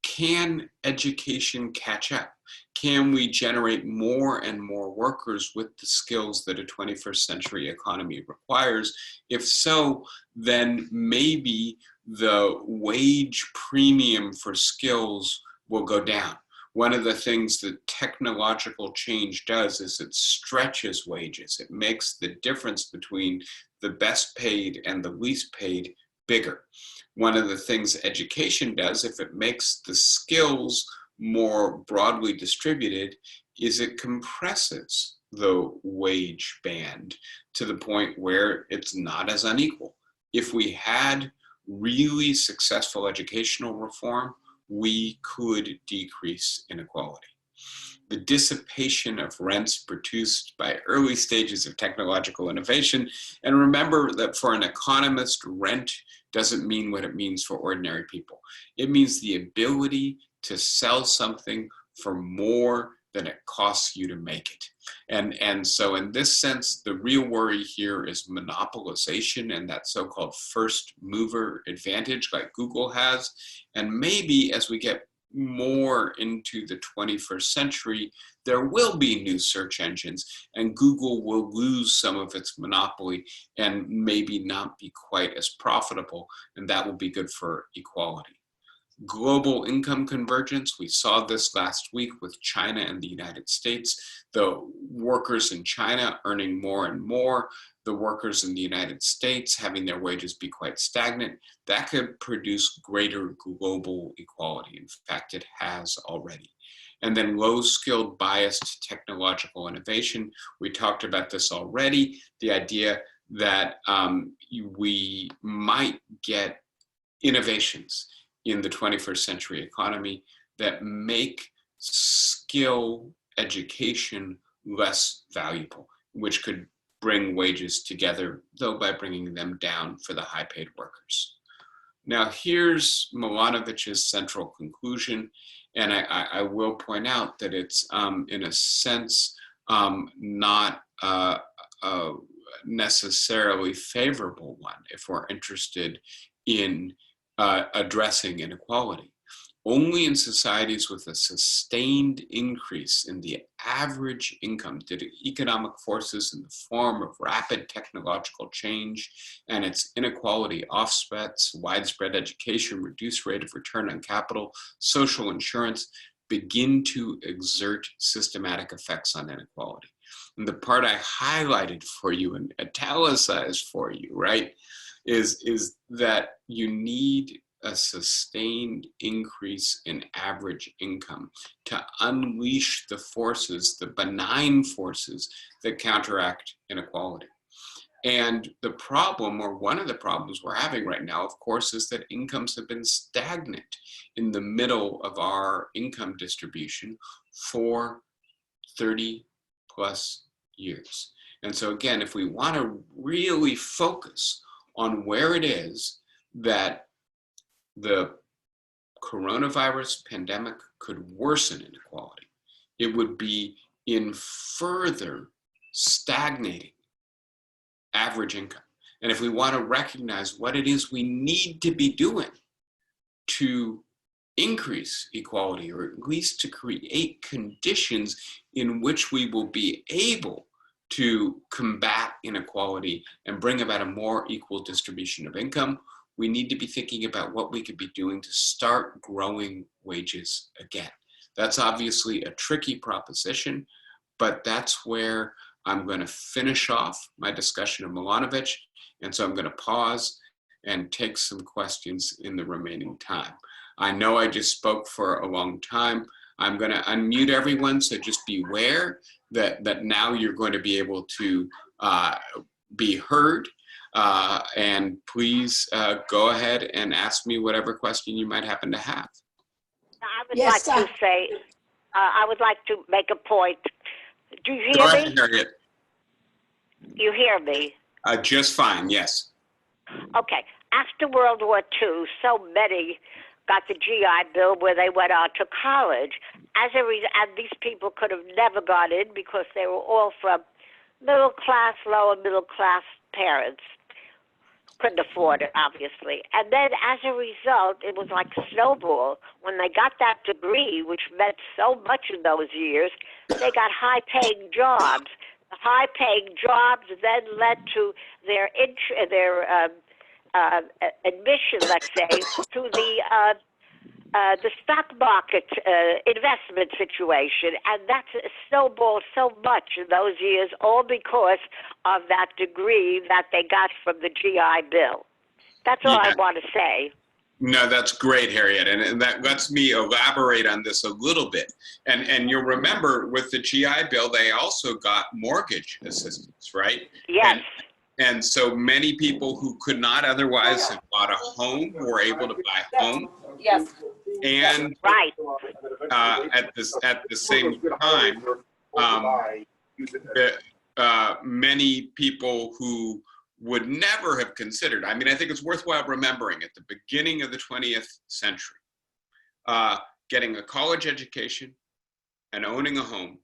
Can education catch up? Can we generate more and more workers with the skills that a 21st century economy requires? If so, then maybe the wage premium for skills will go down. One of the things that technological change does is it stretches wages. It makes the difference between the best paid and the least paid bigger. One of the things education does, if it makes the skills more broadly distributed, is it compresses the wage band to the point where it's not as unequal. If we had really successful educational reform, we could decrease inequality. The dissipation of rents produced by early stages of technological innovation. And remember that for an economist, rent doesn't mean what it means for ordinary people. It means the ability to sell something for more than it costs you to make it. And so in this sense, the real worry here is monopolization and that so-called first mover advantage like Google has. And maybe as we get more into the 21st century, there will be new search engines and Google will lose some of its monopoly and maybe not be quite as profitable, and that will be good for equality. Global income convergence, we saw this last week with China and the United States. The workers in China earning more and more, the workers in the United States having their wages be quite stagnant. That could produce greater global equality. In fact, it has already. And then low-skilled biased technological innovation. We talked about this already, the idea that we might get innovations in the 21st century economy that make skill education less valuable, which could bring wages together, though by bringing them down for the high-paid workers. Now, here's Milanovich's central conclusion, and I will point out that it's, in a sense, not a necessarily favorable one if we're interested in addressing inequality. Only in societies with a sustained increase in the average income did economic forces in the form of rapid technological change and its inequality offsets, widespread education, reduced rate of return on capital, social insurance, begin to exert systematic effects on inequality. And the part I highlighted for you and italicized for you, right, is that you need a sustained increase in average income to unleash the forces, the benign forces that counteract inequality. And the problem, or one of the problems we're having right now, of course, is that incomes have been stagnant in the middle of our income distribution for 30 plus years. And so again, if we want to really focus on where it is that the coronavirus pandemic could worsen inequality, it would be in further stagnating average income. And if we want to recognize what it is we need to be doing to increase equality, or at least to create conditions in which we will be able to combat inequality and bring about a more equal distribution of income, we need to be thinking about what we could be doing to start growing wages again. That's obviously a tricky proposition, but that's where I'm going to finish off my discussion of Milanovitch. And so I'm going to pause and take some questions in the remaining time. I know I just spoke for a long time. I'm going to unmute everyone, so just beware that now you're going to be able to be heard. And please go ahead and ask me whatever question you might happen to have. I would like to say, I would like to make a point. Do you hear me? Harriet. You hear me? Just fine, yes. Okay. After World War II, so many got the GI Bill where they went on to college. And these people could have never got in because they were all from middle class, lower middle class parents. Couldn't afford it, obviously. And then as a result, it was like a snowball. When they got that degree, which meant so much in those years, they got high-paying jobs. The high-paying jobs then led to their admission, let's say, to the stock market investment situation, and that's snowballed so much in those years, all because of that degree that they got from the GI Bill. That's all I want to say. No, that's great, Harriet, and that lets me elaborate on this a little bit. And you'll remember with the GI Bill, they also got mortgage assistance, right? Yes. And so many people who could not otherwise have bought a home were able to buy a home. Yes. And right. At the same time, many people who would never have considered, I mean, I think it's worthwhile remembering at the beginning of the 20th century, getting a college education and owning a home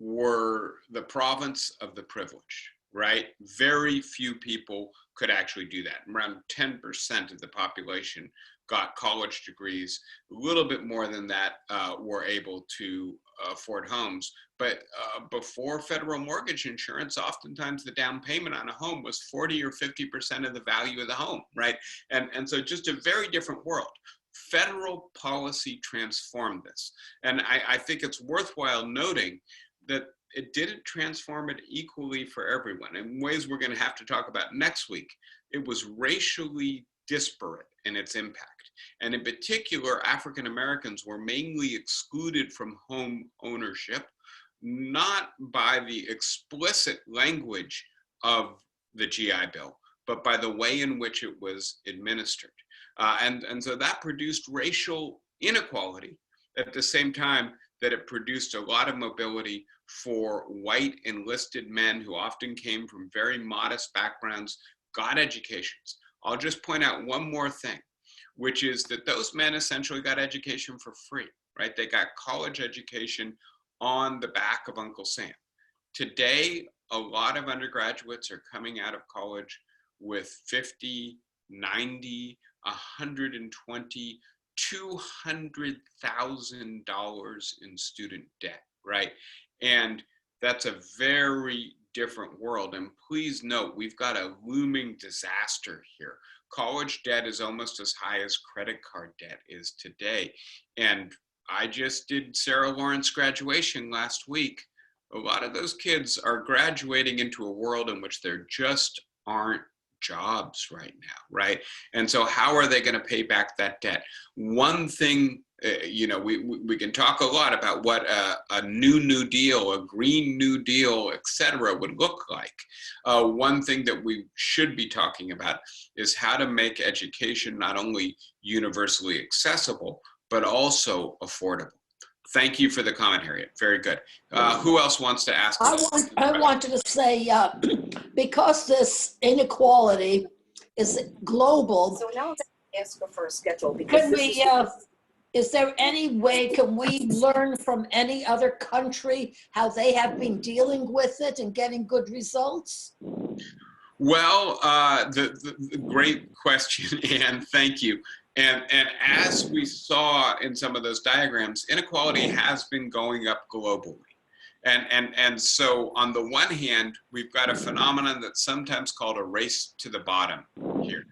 were the province of the privileged, right? Very few people could actually do that. Around 10% of the population got college degrees. A little bit more than that were able to afford homes. But before federal mortgage insurance, oftentimes the down payment on a home was 40 or 50% of the value of the home, right? And so just a very different world. Federal policy transformed this. And I think it's worthwhile noting that it didn't transform it equally for everyone. In ways we're going to have to talk about next week, it was racially disparate in its impact. And in particular, African Americans were mainly excluded from home ownership, not by the explicit language of the GI Bill, but by the way in which it was administered. And so that produced racial inequality at the same time that it produced a lot of mobility for white enlisted men who often came from very modest backgrounds, got educations. I'll just point out one more thing, which is that those men essentially got education for free, right? They got college education on the back of Uncle Sam. Today, a lot of undergraduates are coming out of college with $50,000, $90,000, $120,000, $200,000 in student debt, right? And that's a very different world. And please note, we've got a looming disaster here. College debt is almost as high as credit card debt is today. And I just did Sarah Lawrence graduation last week. A lot of those kids are graduating into a world in which there just aren't jobs right now, right? And so how are they going to pay back that debt? One thing, we can talk a lot about what a new deal, a green new deal, et cetera, would look like. One thing that we should be talking about is how to make education not only universally accessible, but also affordable. Thank you for the comment, Harriet. Very good. Who else wants to ask? I wanted to say, because this inequality is global. So now I'm asking for a schedule Can we, is there any way, can we learn from any other country how they have been dealing with it and getting good results? Well, the great question, Anne, thank you. And as we saw in some of those diagrams, inequality has been going up globally. And so on the one hand, we've got a phenomenon that's sometimes called a race to the bottom here,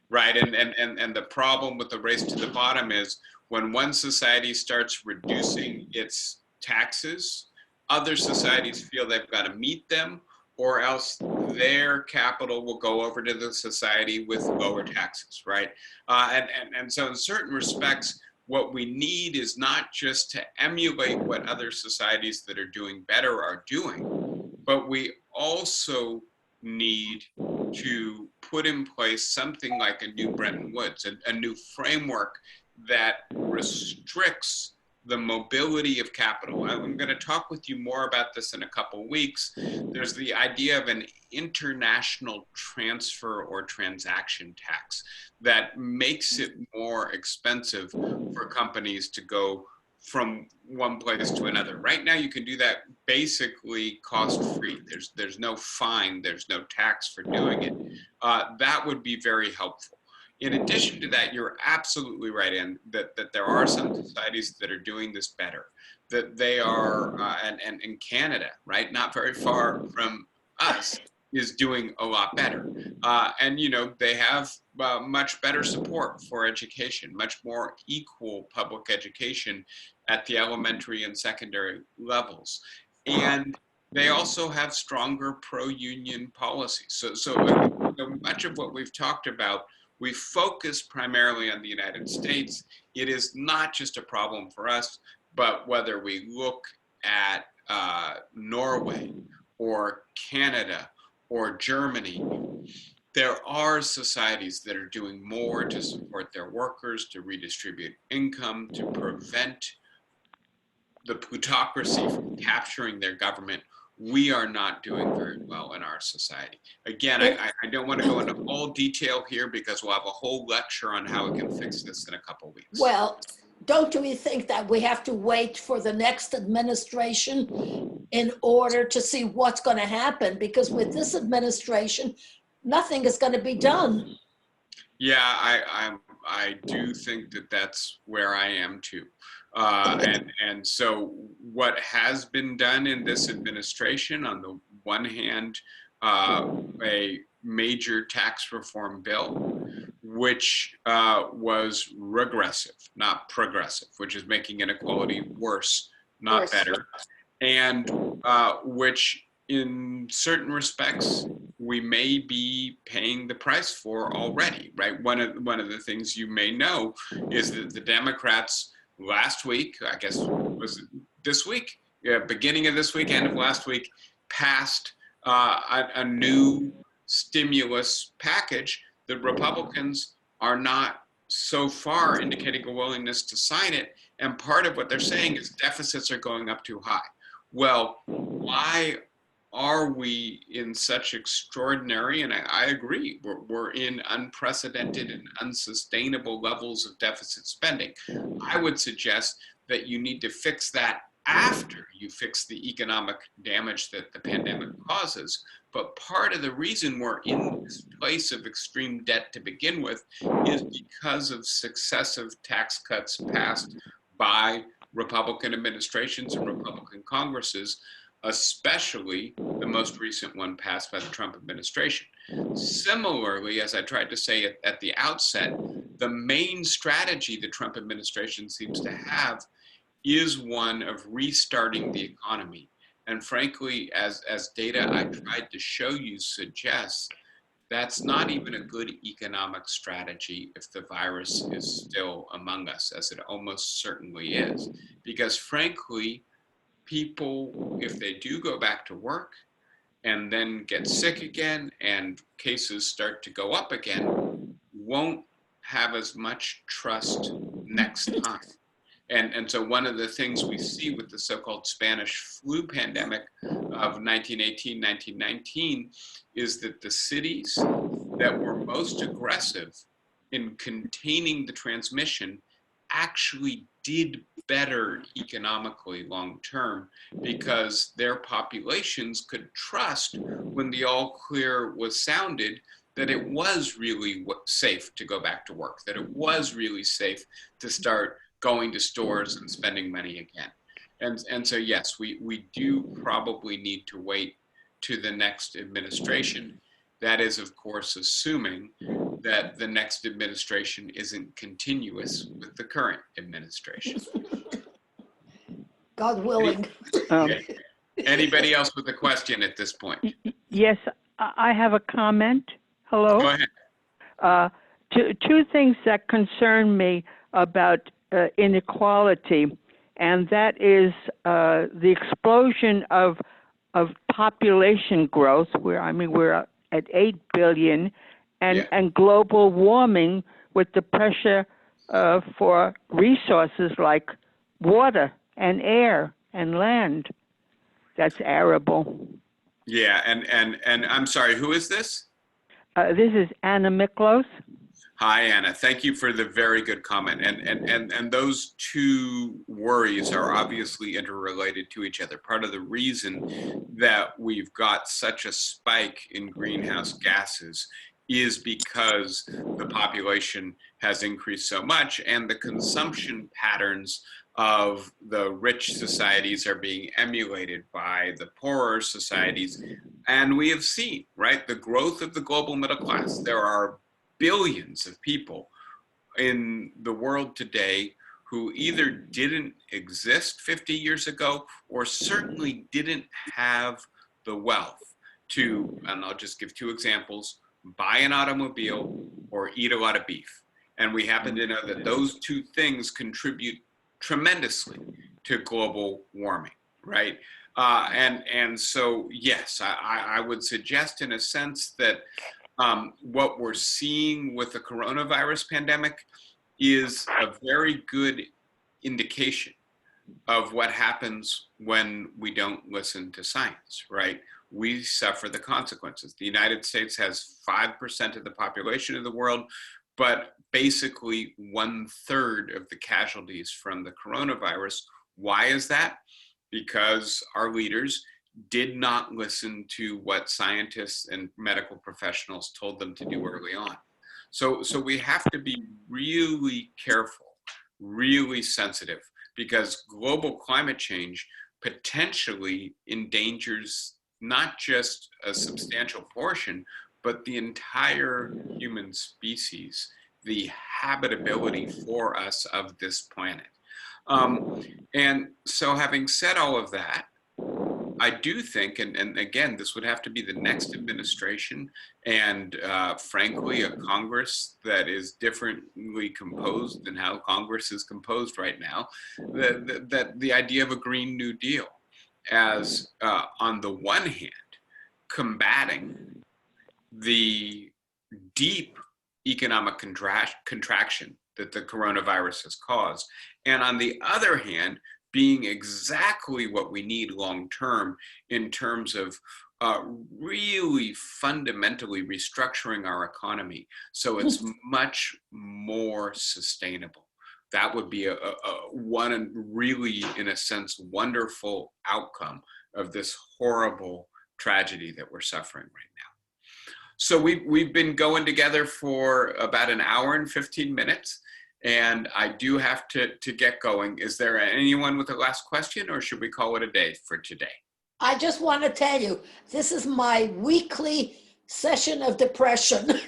right? And the problem with the race to the bottom is when one society starts reducing its taxes, other societies feel they've got to meet them, or else their capital will go over to the society with lower taxes, right? And so in certain respects, what we need is not just to emulate what other societies that are doing better are doing, but we also need to put in place something like a new Bretton Woods, a new framework that restricts the mobility of capital. I'm going to talk with you more about this in a couple of weeks. There's the idea of an international transfer or transaction tax that makes it more expensive for companies to go from one place to another. Right now, you can do that basically cost-free. There's no fine, there's no tax for doing it. That would be very helpful. In addition to that, you're absolutely right, Anne, that there are some societies that are doing this better, that they are, and in Canada, right, not very far from us, is doing a lot better. And, they have much better support for education, much more equal public education at the elementary and secondary levels. And they also have stronger pro-union policies. So much of what we've talked about, we focus primarily on the United States. It is not just a problem for us, but whether we look at Norway or Canada or Germany, there are societies that are doing more to support their workers, to redistribute income, to prevent the plutocracy from capturing their government. We are not doing very well in our society. Again, I don't want to go into all detail here because we'll have a whole lecture on how we can fix this in a couple of weeks. Well, don't we think that we have to wait for the next administration in order to see what's going to happen? Because with this administration, nothing is going to be done. Yeah, I do think that that's where I am too. And so what has been done in this administration, on the one hand, a major tax reform bill, which was regressive, not progressive, which is making inequality worse, not better, and which in certain respects, we may be paying the price for already, right? One of the things you may know is that the Democrats last week, I guess was this week, beginning of this week, end of last week, passed a new stimulus package. The Republicans are not so far indicating a willingness to sign it. And part of what they're saying is deficits are going up too high. Well, why are we in such extraordinary, and I agree, we're in unprecedented and unsustainable levels of deficit spending. I would suggest that you need to fix that after you fix the economic damage that the pandemic causes. But part of the reason we're in this place of extreme debt to begin with is because of successive tax cuts passed by Republican administrations and Republican Congresses, especially the most recent one passed by the Trump administration. Similarly, as I tried to say at the outset, the main strategy the Trump administration seems to have is one of restarting the economy. And frankly, as data I tried to show you suggests, that's not even a good economic strategy if the virus is still among us, as it almost certainly is. Because frankly, people, if they do go back to work and then get sick again and cases start to go up again, won't have as much trust next time. And so one of the things we see with the so-called Spanish flu pandemic of 1918, 1919 is that the cities that were most aggressive in containing the transmission actually did better economically long-term because their populations could trust when the all clear was sounded that it was really safe to go back to work, that it was really safe to start going to stores and spending money again. And so yes, we do probably need to wait to the next administration. That is, of course, assuming that the next administration isn't continuous with the current administration. God willing. Okay. Anybody else with a question at this point? Yes, I have a comment. Hello? Go ahead. Two things that concern me about inequality, and that is the explosion of population growth, where we're at 8 billion, and global warming with the pressure for resources like water and air and land. That's arable. Yeah, and I'm sorry, who is this? This is Anna Miklos. Hi, Anna. Thank you for the very good comment. And those two worries are obviously interrelated to each other. Part of the reason that we've got such a spike in greenhouse gases is because the population has increased so much and the consumption patterns of the rich societies are being emulated by the poorer societies. And we have seen, right, the growth of the global middle class. There are billions of people in the world today who either didn't exist 50 years ago or certainly didn't have the wealth to, and I'll just give two examples, buy an automobile or eat a lot of beef. And we happen to know that those two things contribute tremendously to global warming, right? And so, yes, I would suggest in a sense that what we're seeing with the coronavirus pandemic is a very good indication of what happens when we don't listen to science, right? We suffer the consequences. The United States has 5% of the population of the world, but basically 1/3 of the casualties from the coronavirus. Why is that? Because our leaders did not listen to what scientists and medical professionals told them to do early on. So we have to be really careful, really sensitive, because global climate change potentially endangers not just a substantial portion, but the entire human species, the habitability for us of this planet. And so having said all of that, I do think, and again, this would have to be the next administration and frankly, a Congress that is differently composed than how Congress is composed right now, that the idea of a Green New Deal as, on the one hand, combating the deep economic contraction that the coronavirus has caused, and on the other hand, being exactly what we need long-term in terms of really fundamentally restructuring our economy so it's much more sustainable. That would be a one and really, in a sense, wonderful outcome of this horrible tragedy that we're suffering right now. So we've been going together for about an hour and 15 minutes. And I do have to get going. Is there anyone with a last question, or should we call it a day for today? I just want to tell you, this is my weekly session of depression.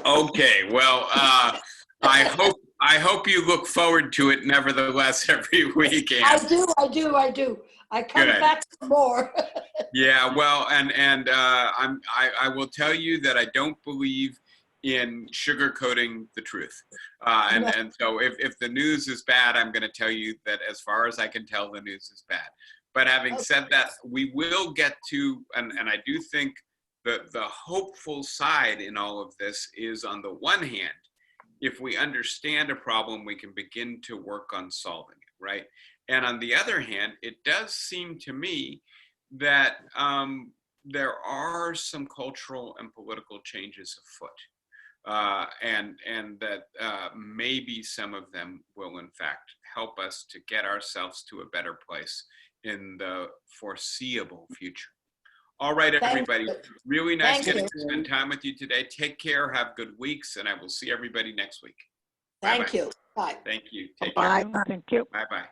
Okay, well, I hope you look forward to it nevertheless every week. I do. I come Good. back for more. Yeah, well, and I will tell you that I don't believe in sugarcoating the truth. And so if the news is bad, I'm going to tell you that as far as I can tell, the news is bad. But having said that, we will get to, and I do think the hopeful side in all of this is, on the one hand, if we understand a problem, we can begin to work on solving it, right? And on the other hand, it does seem to me that there are some cultural and political changes afoot, and that maybe some of them will in fact help us to get ourselves to a better place in the foreseeable future. All right, everybody, really nice getting to spend time with you today. Take care, have good weeks, and I will see everybody next week. Thank you. Bye. Thank you. Take care. Thank you. Bye-bye.